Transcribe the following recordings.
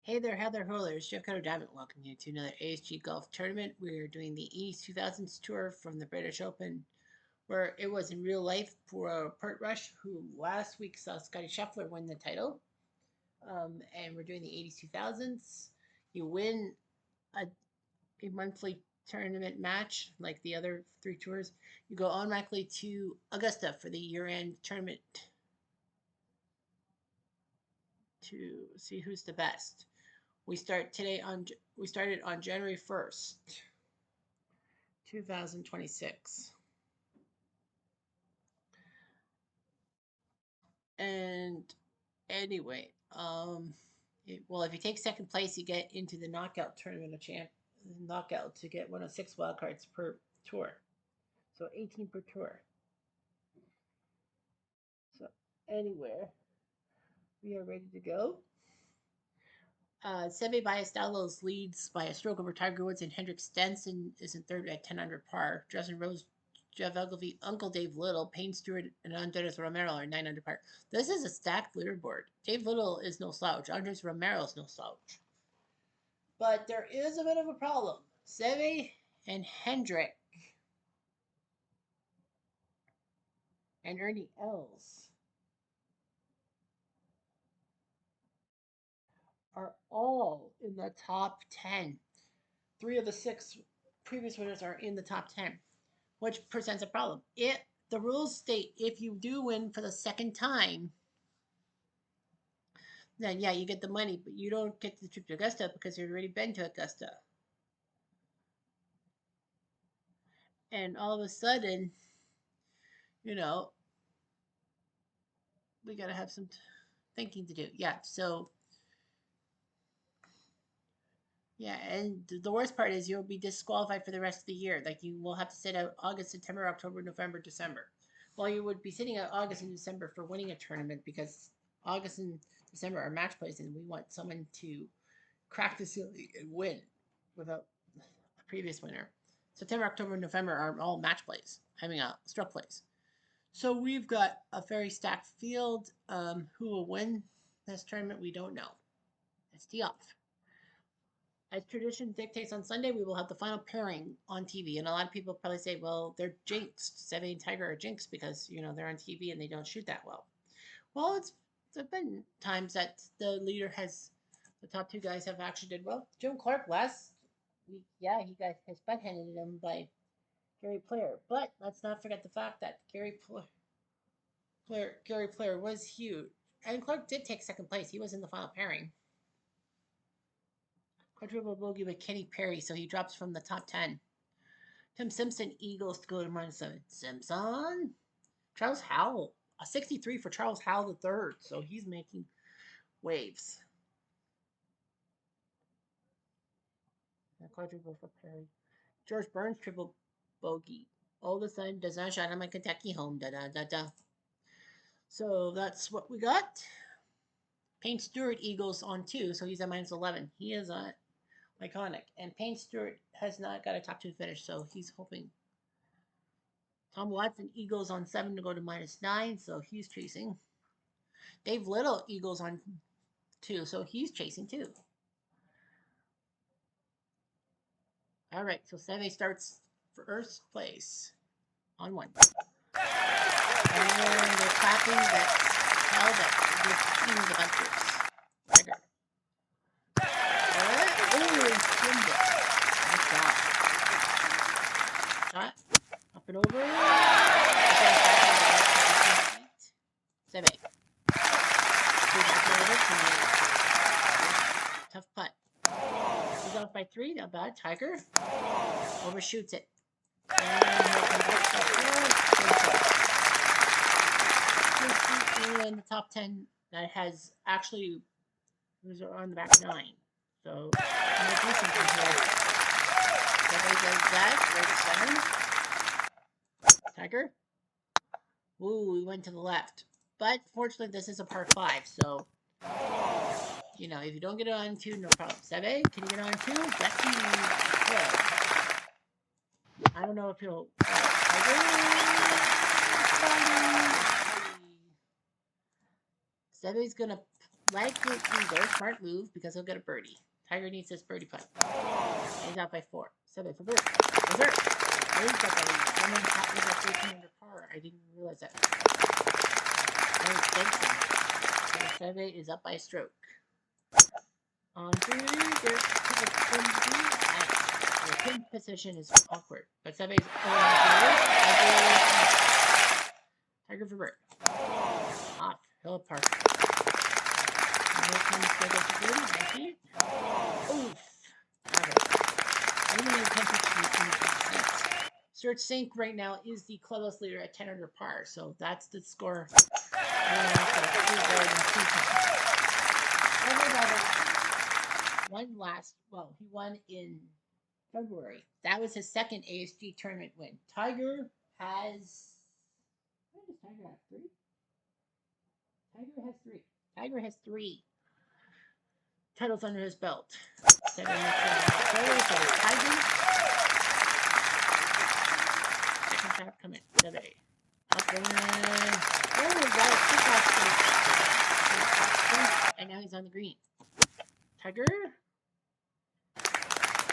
Hey there, Heather Hollers. Jeff Cutter Diamond. Welcome you to another ASG golf tournament. We're doing the East 2000s tour from the British Open, where it was in real life for Pert Rush, who last week saw Scotty Scheffler win the title. And we're doing the 80s 2000s. You win a monthly tournament match like the other three tours. You go automatically to Augusta for the year-end tournament to see who's the best. We started on January 1st, 2026. And anyway, well, if you take second place, you get into the knockout tournament of knockout to get one of 6 wildcards per tour. So 18 per tour. So anywhere, we are ready to go. Seve Ballesteros leads by a stroke over Tiger Woods, and Hendrik Stenson is in third at 10 under par. Justin Rose, Jeff Ogilvy, Uncle Dave Little, Payne Stewart, and Andres Romero are 9 under par. This is a stacked leaderboard. Dave Little is no slouch. Andres Romero is no slouch. But there is a bit of a problem. Seve and Hendrik and Ernie Els are all in the top 10. 3 of the 6 previous winners are in the top 10, which presents a problem. The rules state if you do win for the second time, then yeah, you get the money, but you don't get the trip to Augusta because you've already been to Augusta. And all of a sudden, we got to have some thinking to do. Yeah, so yeah, and the worst part is you'll be disqualified for the rest of the year. Like you will have to sit out August, September, October, November, December. Well, you would be sitting out August and December for winning a tournament because August and December are match plays, and we want someone to crack the ceiling and win without a previous winner. September, October, November are all match plays. Stroke plays. So we've got a very stacked field. Who will win this tournament? We don't know. It's tee off. As tradition dictates, on Sunday we will have the final pairing on TV, and a lot of people probably say, "Well, they're jinxed. Seve and Tiger are jinxed because they're on TV and they don't shoot that well." Well, there've been times that the top 2 guys have actually did well. Jim Clark last week, yeah, he got his butt handed to him by Gary Player, but let's not forget the fact that Gary Player was huge, and Clark did take second place. He was in the final pairing. Quadruple bogey with Kenny Perry, so he drops from the top 10. Tim Simpson, Eagles to go to -7. Simpson. Charles Howell, a 63 for Charles Howell III, so he's making waves. A quadruple for Perry. George Burns, triple bogey. All of a sudden, does not shine on my Kentucky home. Da da da da. So that's what we got. Payne Stewart, Eagles on 2, so he's at -11. He is iconic. And Payne Stewart has not got a top 2 finish, so he's hoping. Tom Watson, Eagles on 7 to go to -9, so he's chasing. Dave Little, Eagles on 2, so he's chasing too. All right, so Seve starts first place on 1. And they're clapping that tell that this team is about this. Tiger. Skimmed it. Nice job. Shot. Up and over. Seve. Tough putt. He's off by 3. Not bad. Tiger overshoots it. And he'll come back in the top 10 that has actually was on the back 9. So I'm gonna do something here. Somebody does that. Right 7. Tiger. Ooh, we went to the left. But fortunately, this is a par 5, so if you don't get it on 2, no problem. Seve, can you get on 2? Yes, he will. I don't know if he'll. Seve's gonna Like to go smart move because he'll get a birdie. Tiger needs this birdie putt. He's out by 4. 7 for bird. Dessert. I think that someone was at 13 under par. I didn't realize that. That was Benson. So 7 is up by a stroke. On 3, there's the pin position is awkward, but 7 is Tiger for bird. Off. Hill Park. Oof. Stuart Sink right now is the clubhouse leader at 10 under par, so that's the score. He won in February. That was his second ASG tournament win. Tiger has. What does Tiger have? 3? Tiger has 3 titles under his belt. 7 Tiger. Second shot coming. 7. Up and got a kickoff. And now he's on the green. Tiger.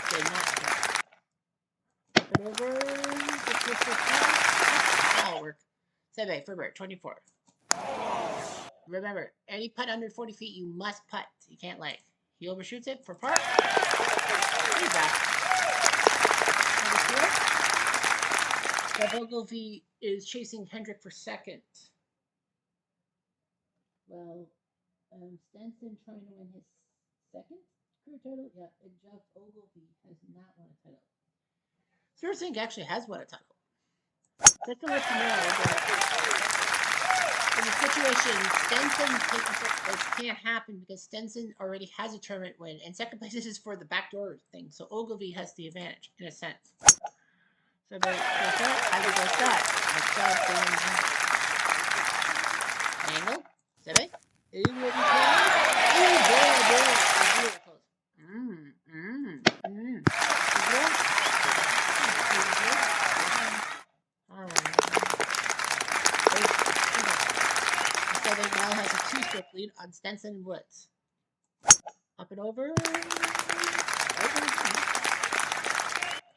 Did not hit. Up and over. That'll work. 7 for bird. 24. Remember, any putt under 40 feet, you must putt. You can't like. He overshoots it for par. He's back. Jeff Ogilvy is chasing Hendrick for second. Well, Stenson trying to win his second career title. Yeah, and Jeff Ogilvy has not won a title. Stuart Sink actually has won a title. Just to let you know that in the situation, Stenson can't happen because Stenson already has a tournament win, and second place is for the backdoor thing. So Ogilvy has the advantage in a sense. So very how do you go that? Angle. 7. So they now has a 2-stroke lead on Stenson and Woods. Up and over.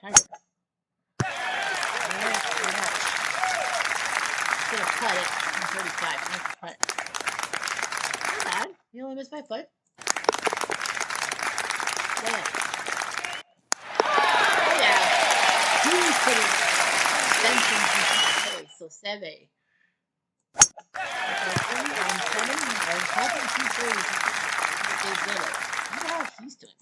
Tiger. Gonna putt it from 35. Nice putt. Not bad. You only missed my foot. Yeah. Oh yeah. He's putting Stenson in place. So 7. On 7. I was hoping 2 30s. Look how he's doing.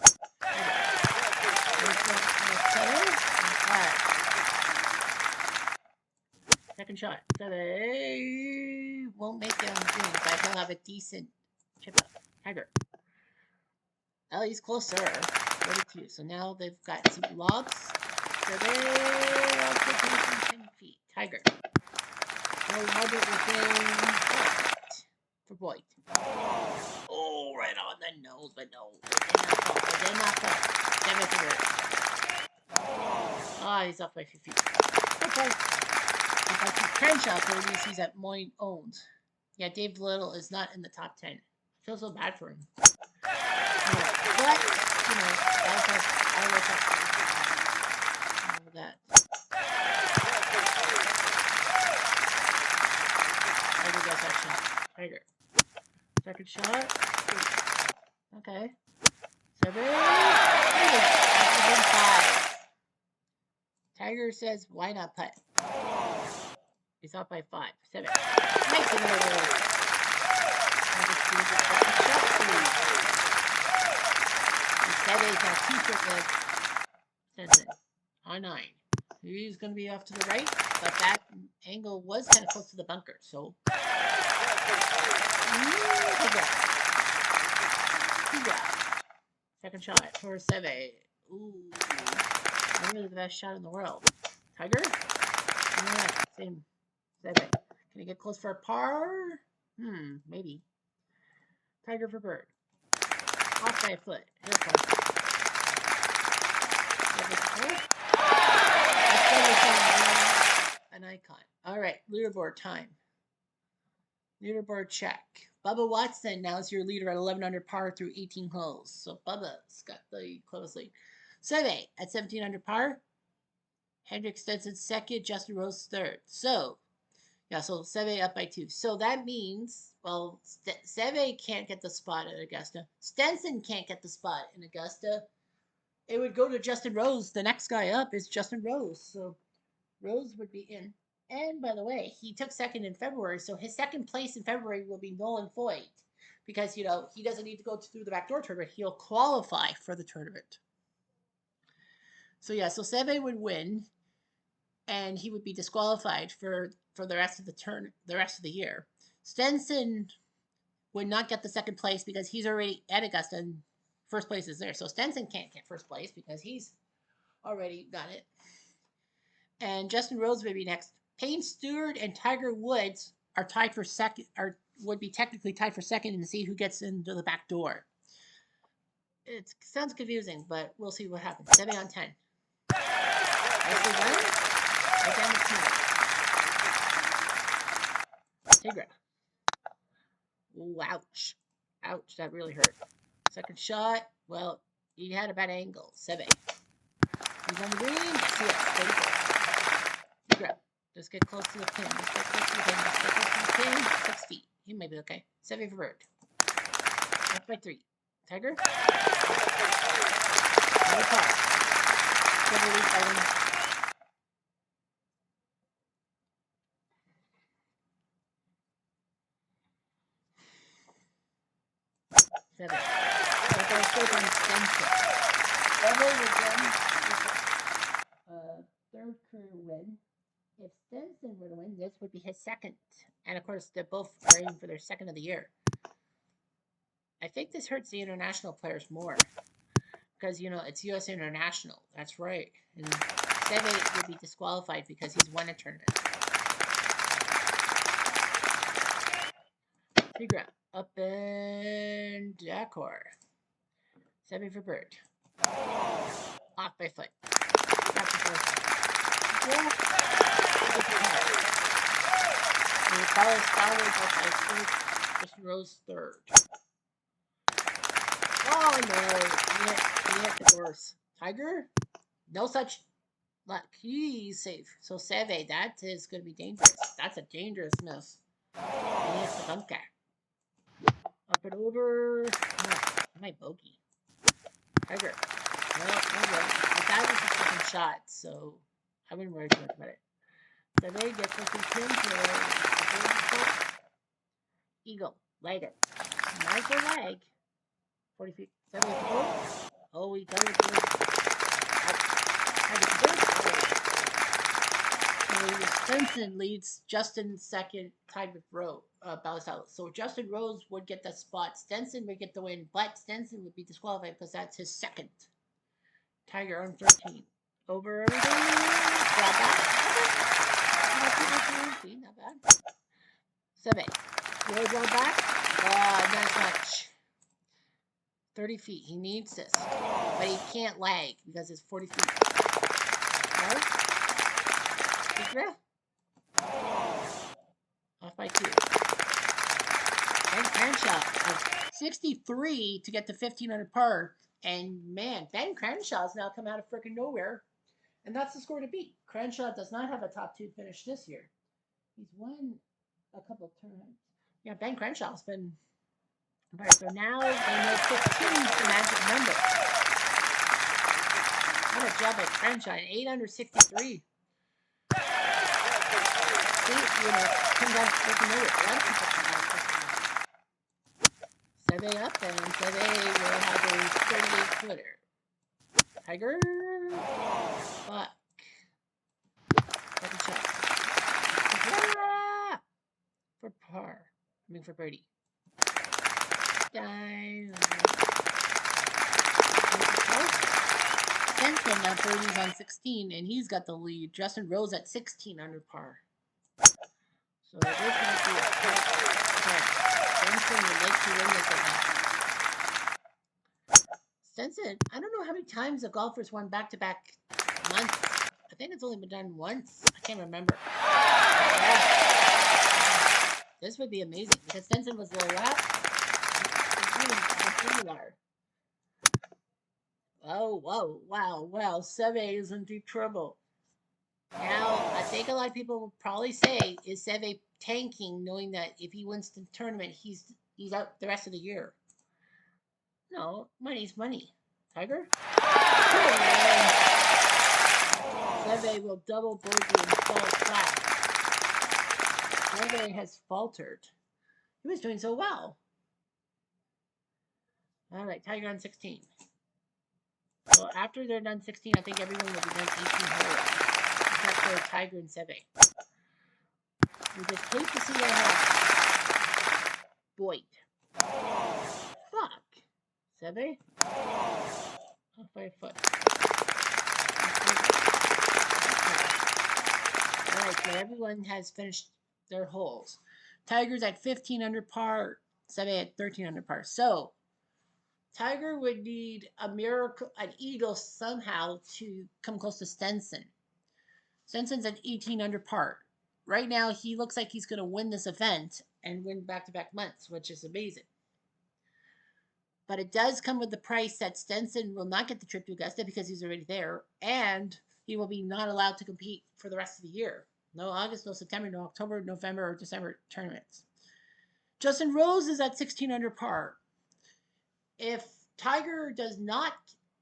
Second shot. 7. Won't make it on green, but he'll have a decent chip up. Tiger. Oh, he's closer. 32. So now they've got some lobs. 7. 10 feet. Tiger. No longer within for Boyd. Oh, right on the nose, but no. It did not fall. 7 for her. Ah, he's off by 50 feet. Okay. Crenshaw for he's at Moyne owns. Yeah, Dave Little is not in the top 10. I feel so bad for him. But, that. Tiger gets that shot. Tiger. Second shot. Okay. 7. 5. Tiger says, why not putt? He's off by 5. 7. Nice another. Instead, he's got 2-stroke left. Stenson on 9. He's going to be off to the right, but that angle was kind of close to the bunker, so. Second shot for 7. Ooh. Maybe the best shot in the world. Tiger? Yeah, same. 7. Can he get close for a par? Maybe. Tiger for bird. Off by a foot. Here it comes. An icon. All right, leaderboard time. Leaderboard check. Bubba Watson now is your leader at 11 under par through 18 holes. So Bubba's got the close lead. Seve at 17 under par. Hendrik Stenson second. Justin Rose third. So, yeah, so Seve up by 2. So that means, well, Seve can't get the spot at Augusta. Stenson can't get the spot in Augusta. It would go to Justin Rose. The next guy up is Justin Rose. So Rose would be in. And by the way, he took second in February, so his second place in February will be null and void because, he doesn't need to go through the backdoor tournament. He'll qualify for the tournament. So, yeah, so Seve would win, and he would be disqualified for the rest of the rest of the year. Stenson would not get the second place because he's already at Augusta, and first place is there. So Stenson can't get first place because he's already got it. And Justin Rose would be next. Payne Stewart and Tiger Woods are tied for second, or would be technically tied for second, and see who gets into the back door. It sounds confusing, but we'll see what happens. 7 on 10. Nicely done. Right down the Tigra. Ooh, ouch. Ouch, that really hurt. Second shot, well, he had a bad angle. 7. He's on the green. Yes, he is. 34. Tigra. Just get close to the pin. Just get close to the pin. Just get close to the pin. 6 feet. He may be okay. 7 for bird. Up by 3. Tiger. Another par. 7 lead by 1. 7. That goes good on Stenson. Bubba would then third career win. If Stenson were to win, this would be his second. And of course, they're both aiming for their second of the year. I think this hurts the international players more. Because, it's U.S. International. That's right. And Seve would be disqualified because he's won a tournament. Tigra up and Dakar. 7 for bird. Off by foot. Just Rose third. Oh no! He hit the course. Tiger? No such luck. He's safe. So Seve, that is going to be dangerous. That's a dangerous miss. And he hits the bunker. Up and over. No, my bogey. Tiger. Well, okay. But that was the second shot, so I wouldn't worry too much about it. Seve gets the pin to Eagle. Leg it. Nice leg. 40 feet. 7 feet. Oh, he got it. Stenson leads Justin second, tied with Rose. So Justin Rose would get the spot. Stenson would get the win, but Stenson would be disqualified because that's his second. Tiger on 13. Over everything. Not bad. Not bad. 7. Rose on back. Not as much. 30 feet. He needs this. But he can't lag because it's 40 feet. No? Tigra? Off by 2. Ben Crenshaw of 63 to get to 15 under par. And man, Ben Crenshaw's now come out of freaking nowhere. And that's the score to beat. Crenshaw does not have a top 2 finish this year. He's won a couple of tournaments. Yeah, Ben Crenshaw's been... Alright, so now they know 15 is the magic number. What a job by Crenshaw. 8 under 63. See, come down to freaking nowhere. A lot of people come down to freaking nowhere. Seve up, and Seve will have a 38-footer. Tiger. Fuck. Second shot. For par. For birdie. Stenson now birdies on 16, and he's got the lead. Justin Rose at 16 under par. So this might be a tight. Stenson would like to win this event. Stenson, I don't know how many times the golfers won back-to-back months. I think it's only been done once. I can't remember. Yeah. This would be amazing because Stenson was low lap. Oh, whoa, wow, wow. Seve is in deep trouble. Now, I think a lot of people will probably say, is Seve tanking, knowing that if he wins the tournament, he's out the rest of the year? No, money's money. Tiger? Seve will double bogey and fall flat. Seve has faltered. He was doing so well. All right, Tiger on 16. Well, after they're done 16, I think everyone will be done 18 holes, except for Tiger and Seve. We just hate to see that happen. Boyd. Fuck. Seve? Off by a foot. Alright, so everyone has finished their holes. Tiger's at 15 under par, Seve at 13 under par. So, Tiger would need a miracle, an eagle somehow to come close to Stenson. Stenson's at 18 under par. Right now, he looks like he's going to win this event and win back-to-back months, which is amazing. But it does come with the price that Stenson will not get the trip to Augusta because he's already there, and he will be not allowed to compete for the rest of the year. No August, no September, no October, November, or December tournaments. Justin Rose is at 16 under par. If Tiger does not,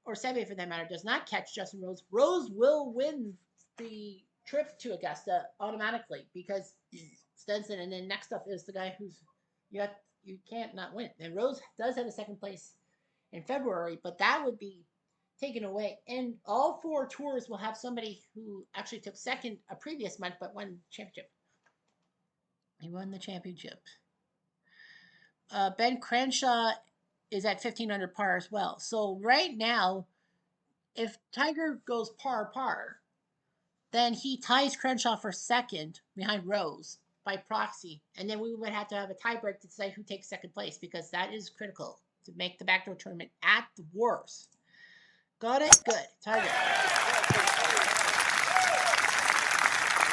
or Seve for that matter, does not catch Justin Rose, Rose will win the trip to Augusta automatically because Stenson, and then next up is the guy who's you can't not win. And Rose does have a second place in February, but that would be taken away. And all four tours will have somebody who actually took second a previous month but won the championship. He won the championship. Ben Crenshaw is at 15 under par as well. So right now, if Tiger goes par, then he ties Crenshaw for second behind Rose by proxy. And then we would have to have a tiebreak to decide who takes second place because that is critical to make the backdoor tournament at the worst. Got it? Good. Tiger.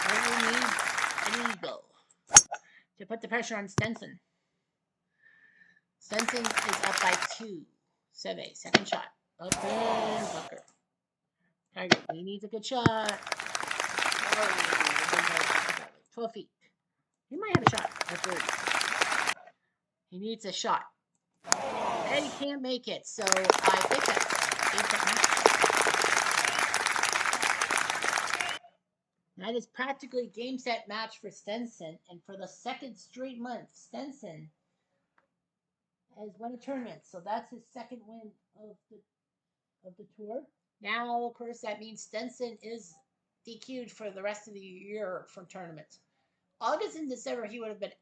We need an eagle to put the pressure on Stenson. Stenson is up by 2. Seve, second shot. Up and Bucker. Tiger, he needs a good shot. 12 feet. He might have a shot at 30. He needs a shot. And he can't make it, so I think that's game set match. That is practically game set match for Stenson, and for the second straight month, Stenson has won a tournament, so that's his second win of the tour. Now, of course, that means Stenson is DQ'd for the rest of the year from tournaments. August and December, he would have been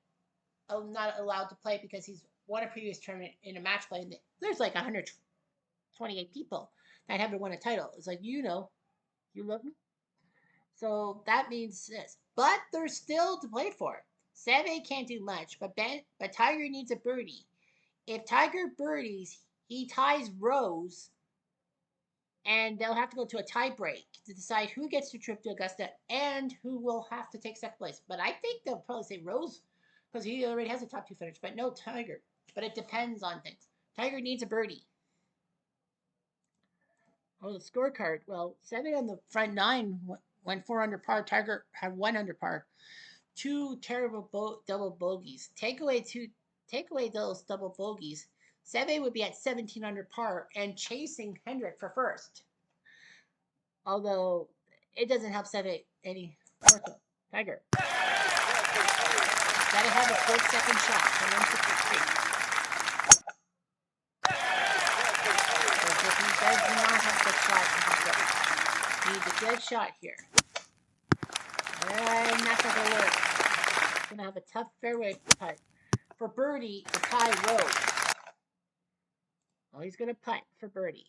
not allowed to play because he's won a previous tournament in a match play. And there's like 128 people that haven't won a title. It's like, you love me. So that means this. But there's still to play for it. Seve can't do much, but Tiger needs a birdie. If Tiger birdies, he ties Rose, and they'll have to go to a tie break to decide who gets the trip to Augusta and who will have to take second place. But I think they'll probably say Rose because he already has a top 2 finish, but no Tiger. But it depends on things. Tiger needs a birdie. Oh, the scorecard. Well, Seve on the front 9 went 4 under par. Tiger had 1 under par. 2 terrible double bogeys. Take away those double bogeys. Seve would be at 17 under par and chasing Hendrick for first. Although it doesn't help Seve any more. Tiger. Gotta have a good second shot from 163. Because if he does not have a good shot, he needs a good shot here. And that's not gonna work. He's gonna have a tough fairway putt. For birdie, to tie Rose. Oh, he's gonna putt for birdie.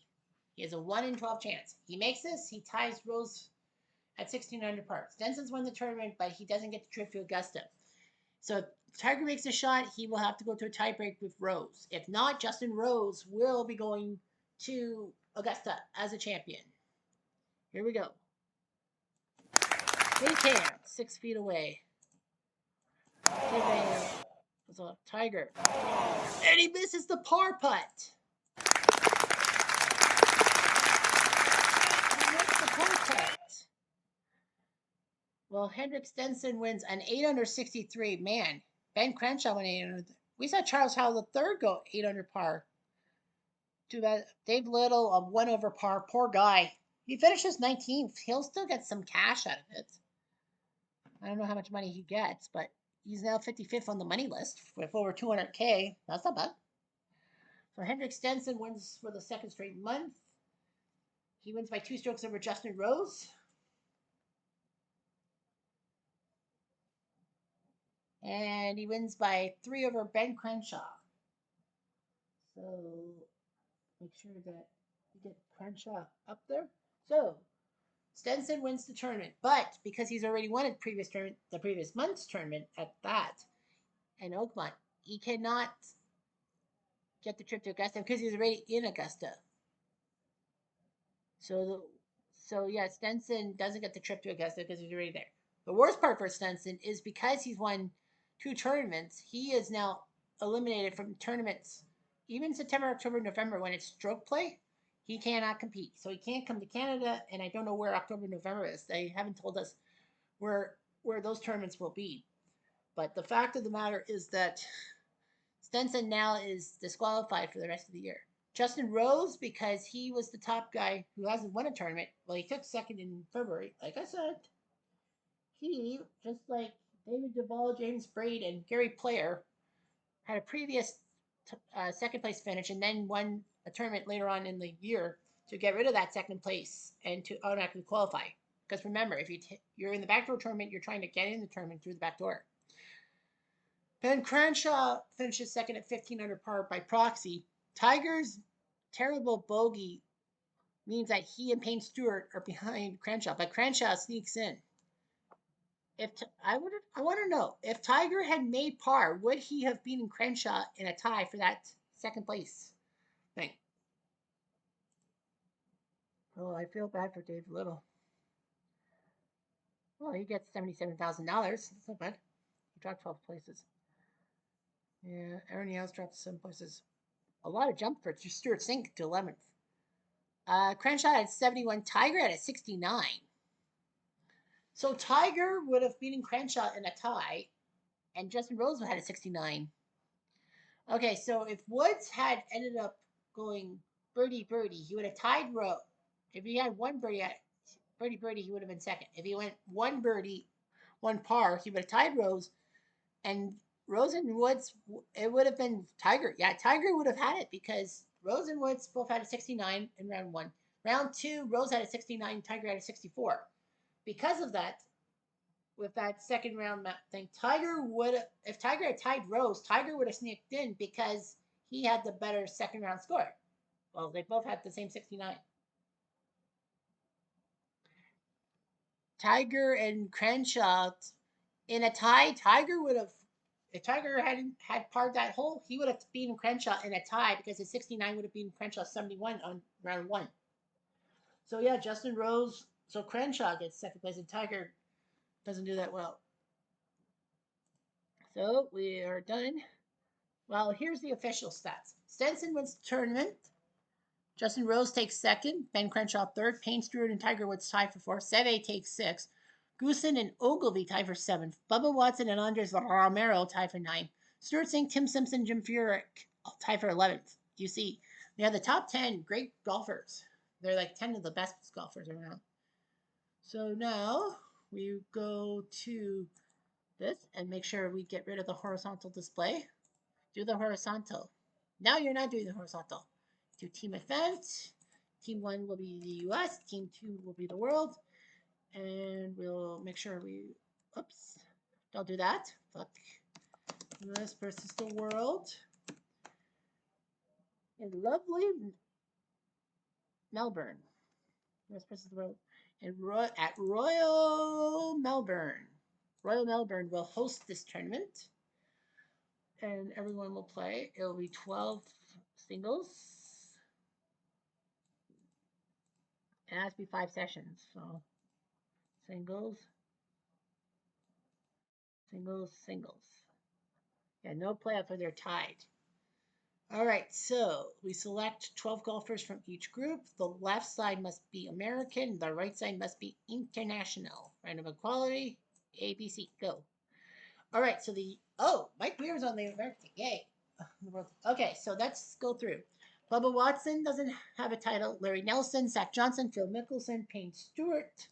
He has a 1 in 12 chance. He makes this, he ties Rose at 16 under par. Stenson's won the tournament, but he doesn't get the trip to Augusta. So if Tiger makes a shot, he will have to go to a tiebreak with Rose. If not, Justin Rose will be going to Augusta as a champion. Here we go. Big hand, 6 feet away. was a Tiger. And he misses the par putt. He missed the par putt. Well, Hendrik Stenson wins an 8 under 63. Man, Ben Crenshaw went 8 under. We saw Charles Howell III go 8 under par. Too bad. Dave Little, a 1 over par. Poor guy. He finishes 19th. He'll still get some cash out of it. I don't know how much money he gets, but he's now 55th on the money list with over 200K. That's not bad. So Hendrik Stenson wins for the second straight month. He wins by 2 strokes over Justin Rose. And he wins by 3 over Ben Crenshaw. So make sure that you get Crenshaw up there. So Stenson wins the tournament, but because he's already won the previous month's tournament at that in Oakmont, he cannot get the trip to Augusta because he's already in Augusta. So yeah, Stenson doesn't get the trip to Augusta because he's already there. The worst part for Stenson is because he's won 2 tournaments, he is now eliminated from tournaments. Even September, October, November, when it's stroke play, he cannot compete. So he can't come to Canada, and I don't know where October, November is. They haven't told us where those tournaments will be. But the fact of the matter is that Stenson now is disqualified for the rest of the year. Justin Rose, because he was the top guy who hasn't won a tournament. Well, he took second in February. Like I said, he, just like David Duval, James Braid, and Gary Player, had a previous second place finish and then won a tournament later on in the year to get rid of that second place and to automatically qualify. Because remember, if you're in the backdoor tournament, you're trying to get in the tournament through the back door. Ben Crenshaw finishes second at 15 under par by proxy. Tiger's terrible bogey means that he and Payne Stewart are behind Crenshaw, but Crenshaw sneaks in. I want to know if Tiger had made par, would he have beaten Crenshaw in a tie for that second place thing? Oh, I feel bad for Dave Little. Well, he gets $77,000. That's not bad. He dropped 12 places. Yeah, Aaron Yales dropped 7 places. A lot of jump for Stuart Sink to 11th. Crenshaw had 71. Tiger had a 69. So Tiger would have beaten Crenshaw in a tie, and Justin Rose had a 69. Okay, so if Woods had ended up going birdie birdie, he would have tied Rose. If he had one birdie at birdie birdie, he would have been second. If he went one birdie, one par, he would have tied Rose, and Rose and Woods, it would have been Tiger. Yeah, Tiger would have had it because Rose and Woods both had a 69 in round 1. Round 2, Rose had a 69, Tiger had a 64. Because of that, with that second round thing, if Tiger had tied Rose, Tiger would have sneaked in because he had the better second round score. Well, they both had the same 69. Tiger and Crenshaw in a tie, Tiger would have, if Tiger hadn't had parred that hole, he would have beaten Crenshaw in a tie because his 69 would have beaten Crenshaw 71 on round 1. So yeah, Justin Rose, so Crenshaw gets second place and Tiger doesn't do that well. So we are done. Well, here's the official stats. Stenson wins the tournament. Justin Rose takes second. Ben Crenshaw third. Payne Stewart and Tiger Woods tie for fourth. Seve takes sixth. Goosen and Ogilvy tie for seventh. Bubba Watson and Andres Romero tie for ninth. Stuart Sink, Tim Simpson, Jim Furyk tie for 11th. You see, we have the top 10 great golfers. They're like 10 of the best golfers around. So now we go to this and make sure we get rid of the horizontal display. Do the horizontal. Now you're not doing the horizontal. Do team event. Team 1 will be the US. Team 2 will be the world. And we'll make sure oops, don't do that. Fuck. US versus the world. In lovely Melbourne. US versus the world. And at Royal Melbourne. Royal Melbourne will host this tournament. And everyone will play. It will be 12 singles. It has to be 5 sessions. So singles. Singles, singles. Yeah, no playoff where they're tied. All right, so we select 12 golfers from each group. The left side must be American, the right side must be international. Random equality, ABC, go. All right, so Mike Weir's on the American. Yay. Okay, so let's go through. Bubba Watson doesn't have a title. Larry Nelson, Zach Johnson, Phil Mickelson, Payne Stewart,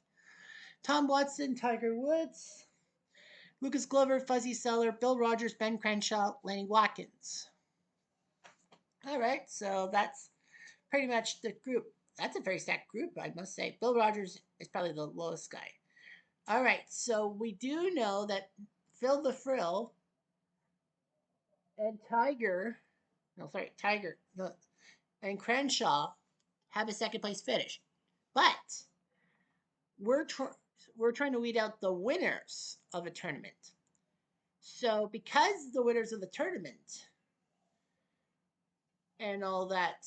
Tom Watson, Tiger Woods, Lucas Glover, Fuzzy Seller, Bill Rogers, Ben Crenshaw, Lenny Watkins. All right, so that's pretty much the group. That's a very stacked group, I must say. Bill Rogers is probably the lowest guy. All right, so we do know that Phil the Frill and Tiger and Crenshaw have a second place finish. But we're we're trying to weed out the winners of a tournament. So because the winners of the tournament and all that,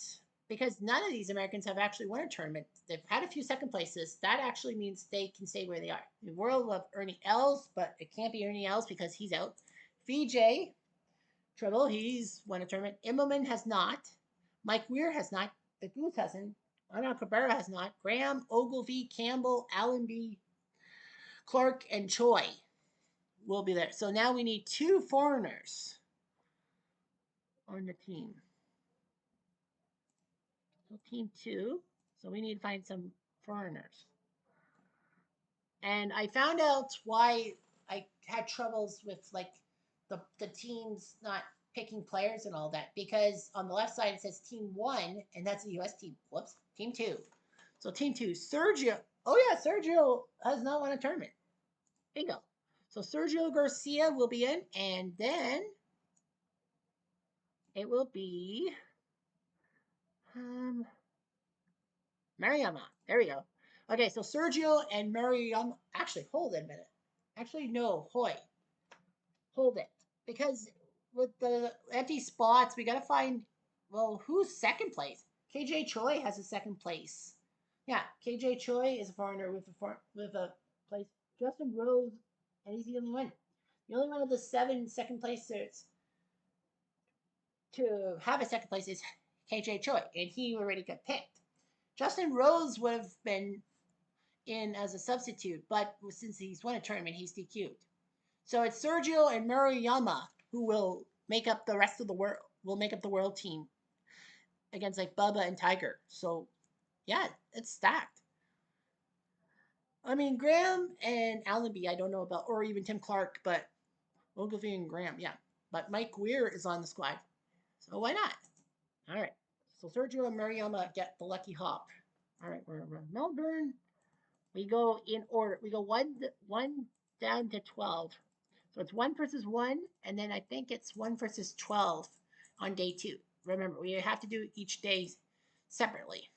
because none of these Americans have actually won a tournament, they've had a few second places. That actually means they can stay where they are. The world of Ernie Els, but it can't be Ernie Els because he's out. VJ Treble, he's won a tournament. Immelman has not. Mike Weir has not. The Goose hasn't. Anna Cabrera has not. Graham, Ogilvy, Campbell, Allenby, Clark, and Choi will be there. So now we need 2 foreigners on the team. So team 2. So we need to find some foreigners. And I found out why I had troubles with like the teams not picking players and all that, because on the left side it says team 1 and that's the US team. Whoops, team 2. So team 2, Sergio. Oh yeah, Sergio has not won a tournament. Bingo. So Sergio Garcia will be in, and then it will be Mariama. There we go. Okay, so Sergio and Mariama. Actually, hold it a minute. Actually, no, Hoy. Hold it. Because with the empty spots, we got to find, well, who's second place? KJ Choi has a second place. Yeah, KJ Choi is a foreigner with a place. Justin Rose, and he's the only one. The only one of the 7 second placers to have a second place is KJ Choi, and he already got picked. Justin Rose would have been in as a substitute, but since he's won a tournament, he's DQ'd. So it's Sergio and Murayama who will make up the rest of the world. Will make up the world team against like Bubba and Tiger. So yeah, it's stacked. I mean Graham and Allenby, I don't know about, or even Tim Clark, but Ogilvy and Graham, yeah. But Mike Weir is on the squad, so why not? All right. So Sergio and Mariama get the lucky hop. All right, we're Melbourne. We go in order. We go one down to 12. So it's 1 versus 1, and then I think it's 1 versus 12 on day 2. Remember, we have to do each day separately.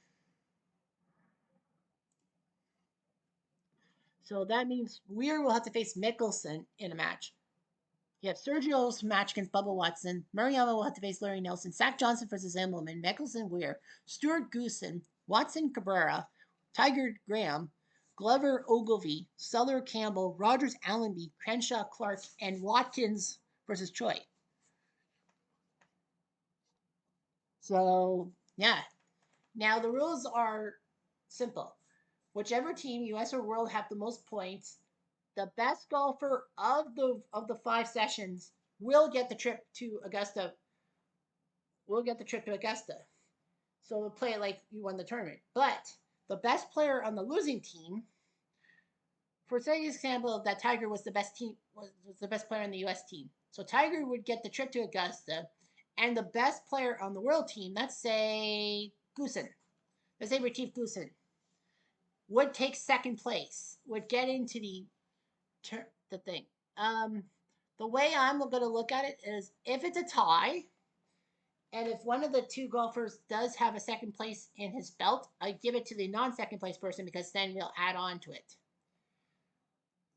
So that means Weir will have to face Mickelson in a match. You have Sergio's match against Bubba Watson. Mariama will have to face Larry Nelson. Zach Johnson versus Immelman. Mickelson Weir. Stuart Goosen. Watson Cabrera. Tiger Graham. Glover Ogilvy. Seller Campbell. Rogers Allenby. Crenshaw Clark. And Watkins versus Choi. So, yeah. Now, the rules are simple. Whichever team, US or world, have the most points, the best golfer of the 5 sessions will get the trip to Augusta. Will get the trip to Augusta. So we'll play it like you won the tournament. But the best player on the losing team, for say example, that Tiger was the best was the best player on the US team. So Tiger would get the trip to Augusta, and the best player on the world team, let's say Goosen, let's say Retief Goosen, would take second place, would get into the thing. The way I'm going to look at it is if it's a tie, and if one of the 2 golfers does have a second place in his belt, I give it to the non-second place person because then we'll add on to it.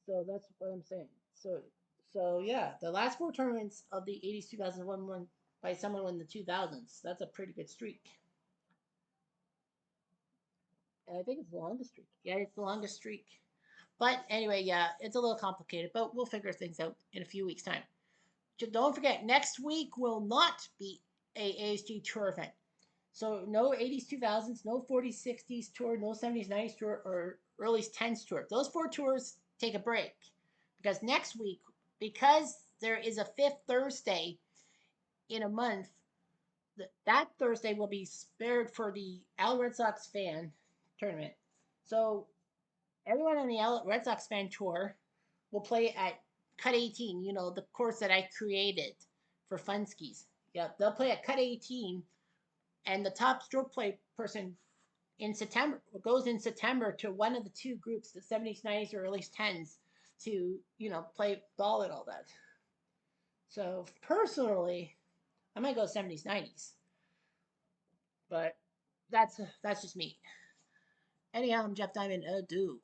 So that's what I'm saying. So yeah, the last 4 tournaments of the 80s, 2001 won by someone in the 2000s. That's a pretty good streak. And I think it's the longest streak. Yeah, it's the longest streak. But anyway, yeah, it's a little complicated, but we'll figure things out in a few weeks' time. Don't forget, next week will not be a ASG tour event. So no 80s, 2000s, no 40s, 60s tour, no 70s, 90s tour, or early 10s tour. Those four tours take a break because next week, because there is a fifth Thursday in a month, that Thursday will be spared for the Al Red Sox fan tournament. So everyone on the Red Sox fan tour will play at Cut 18, you know, the course that I created for Funskis. Yeah, they'll play at Cut 18, and the top stroke play person in September goes in September to one of the two groups, the 70s, 90s, or at least 10s, to, you know, play ball and all that. So personally, I might go 70s, 90s, but that's just me. Anyhow, I'm Jeff Diamond. Adieu.